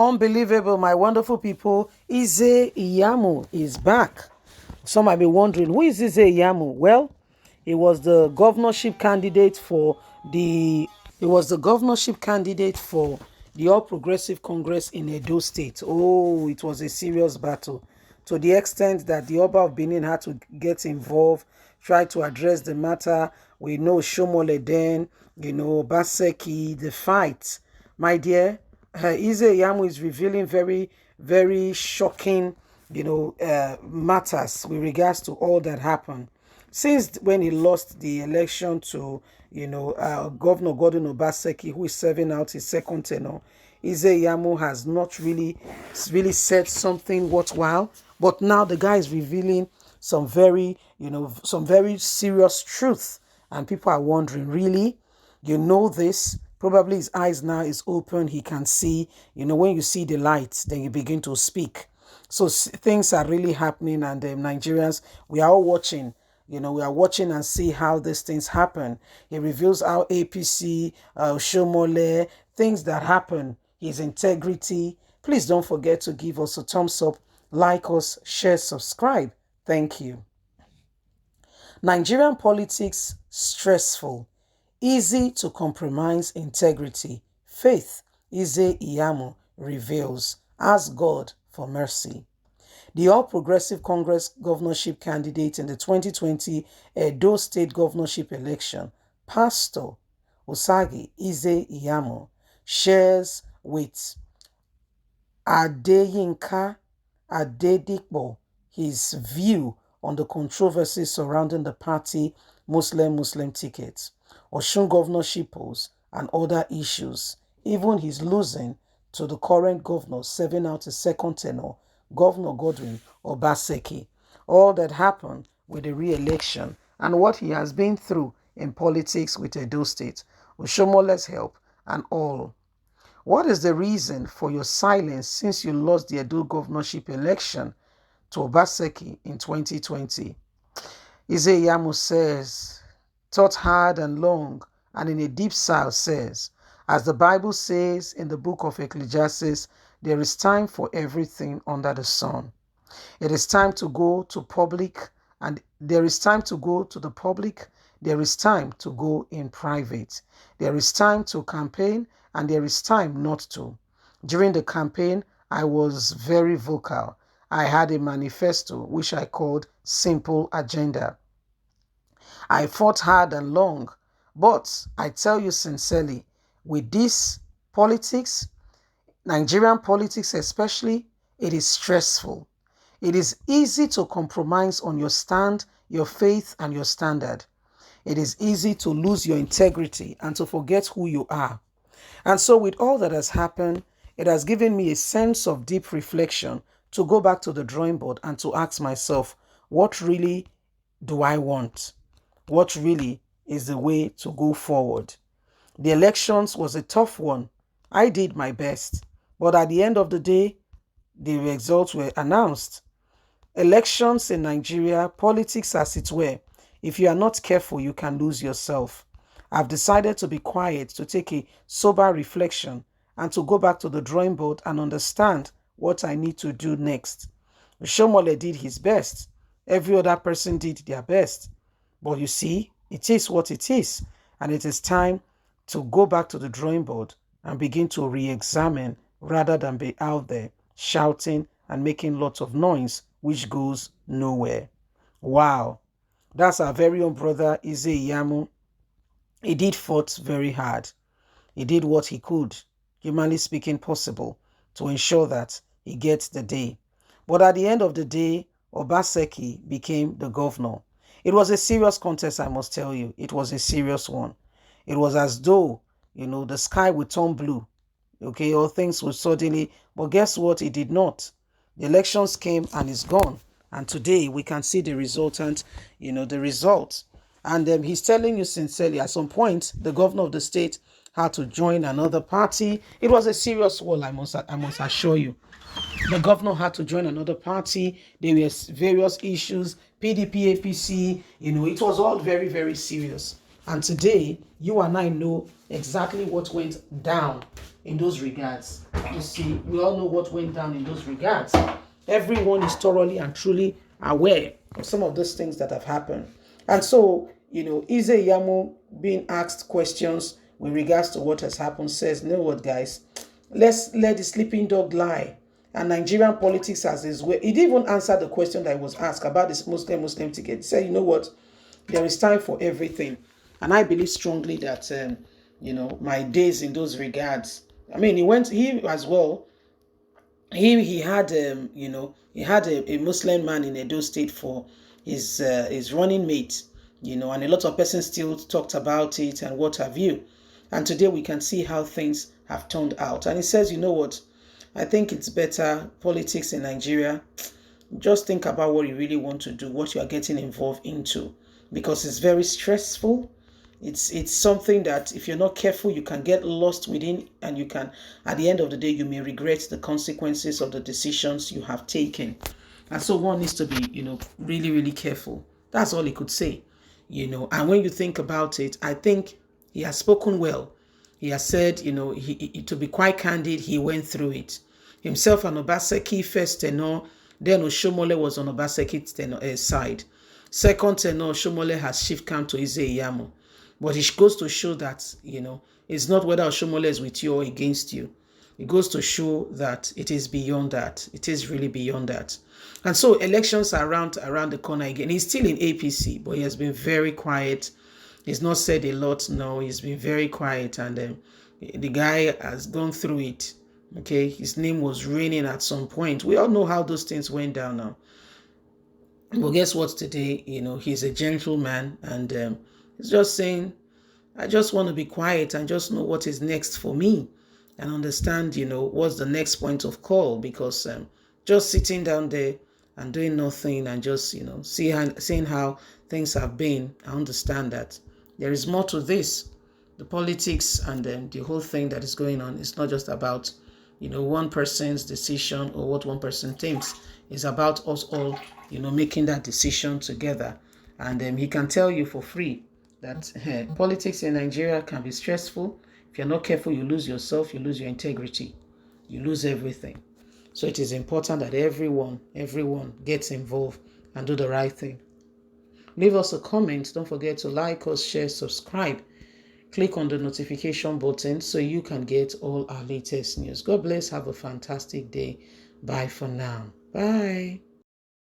Unbelievable, my wonderful people. Iyamu is back. Some might be wondering, who is Iyamu? Well, he was the governorship candidate for the All Progressive Congress in Edo State. Oh, it was a serious battle to the extent that the Oba of Benin had to get involved, try to address the matter. We know Shomole then, Baseki, the fight. My dear, Iyamu is revealing very, very shocking, matters with regards to all that happened. Since when he lost the election to, Governor Gordon Obaseki, who is serving out his second tenure, Iyamu has not really said something worthwhile. But now the guy is revealing some very serious truth, and people are wondering, really, this? Probably his eyes now is open. He can see. When you see the light, then you begin to speak. So things are really happening, and Nigerians, we are all watching. We are watching and see how these things happen. He reveals how APC, Shomole, things that happen, his integrity. Please don't forget to give us a thumbs up, like us, share, subscribe. Thank you. Nigerian politics, stressful, easy to compromise integrity. Faith, Iyamu reveals. Ask God for mercy. The All Progressive Congress governorship candidate in the 2020 Edo State governorship election, Pastor Osagi Iyamu, shares with Adeyinka Adedipo his view on the controversy surrounding the party Muslim tickets, Osun governorship polls, and other issues. Even his losing to the current governor serving out a second tenure, Governor Godwin Obaseki. All that happened with the re-election and what he has been through in politics with Edo State, Oshomole's help, and all. What is the reason for your silence since you lost the Edo governorship election to Obaseki in 2020? Iyamu says, thought hard and long, and in a deep sigh says, as the Bible says in the book of Ecclesiastes, there is time for everything under the sun. It is time to go to public, and there is time to go to the public. There is time to go in private. There is time to campaign, and there is time not to. During the campaign, I was very vocal. I had a manifesto which I called Simple Agenda. I fought hard and long, but I tell you sincerely, with this politics, Nigerian politics especially, it is stressful. It is easy to compromise on your stand, your faith, and your standard. It is easy to lose your integrity and to forget who you are. And so with all that has happened, it has given me a sense of deep reflection to go back to the drawing board and to ask myself, what really do I want? What really is the way to go forward? The elections was a tough one. I did my best. But at the end of the day, the results were announced. Elections in Nigeria, politics as it were, if you are not careful, you can lose yourself. I've decided to be quiet, to take a sober reflection, and to go back to the drawing board and understand what I need to do next. Shomole did his best. Every other person did their best. But you see, it is what it is, and it is time to go back to the drawing board and begin to re-examine rather than be out there shouting and making lots of noise which goes nowhere. Wow, that's our very own brother Iyamu. He did fight very hard. He did what he could, humanly speaking possible, to ensure that he gets the day. But at the end of the day, Obaseki became the governor. It was a serious contest, I must tell you. It was a serious one. It was as though, the sky would turn blue. Okay, all things would suddenly, but guess what? It did not. The elections came and it's gone. And today we can see the resultant, the results. And he's telling you sincerely, at some point, the governor of the state had to join another party. It was a serious war, I must assure you. The governor had to join another party. There were various issues, PDP, APC, it was all very, very serious. And today, you and I know exactly what went down in those regards. You see, we all know what went down in those regards. Everyone is thoroughly and truly aware of some of those things that have happened. And so, Iyamu being asked questions with regards to what has happened says, you know what, guys, let's let the sleeping dog lie. And Nigerian politics has his way. He didn't even answer the question that was asked about this Muslim ticket. He said, you know what, there is time for everything. And I believe strongly that, my days in those regards. I mean, he as well, he had he had a Muslim man in Edo State for his running mate, and a lot of persons still talked about it and what have you. And today we can see how things have turned out. And he says, you know what, I think it's better politics in Nigeria. Just think about what you really want to do, what you are getting involved into, because it's very stressful. It's something that if you're not careful, you can get lost within, and you can, at the end of the day, you may regret the consequences of the decisions you have taken. And so one needs to be, really, really careful. That's all he could say, And when you think about it, I think he has spoken well. He has said, to be quite candid, he went through it. Himself and Obaseki first tenor, then Oshomole was on Obaseki's side. Second tenor, Oshomole has shift camp to Iyamu. But it goes to show that, it's not whether Oshomole is with you or against you. It goes to show that it is beyond that. It is really beyond that. And so elections are around the corner again. He's still in APC, but he has been very quiet. He's not said a lot. No, he's been very quiet. And the guy has gone through it. Okay, his name was raining at some point. We all know how those things went down now. But guess what today? He's a gentleman, and he's just saying, I just want to be quiet and just know what is next for me and understand, what's the next point of call, because just sitting down there and doing nothing and just, seeing how things have been, I understand that there is more to this. The politics and the whole thing that is going on is not just about, one person's decision or what one person thinks. It's about us all, making that decision together. And he can tell you for free that politics in Nigeria can be stressful. If you're not careful, you lose yourself, you lose your integrity, you lose everything. So it is important that everyone gets involved and do the right thing. Leave us a comment. Don't forget to like us, share, subscribe. Click on the notification button so you can get all our latest news. God bless. Have a fantastic day. Bye for now. Bye.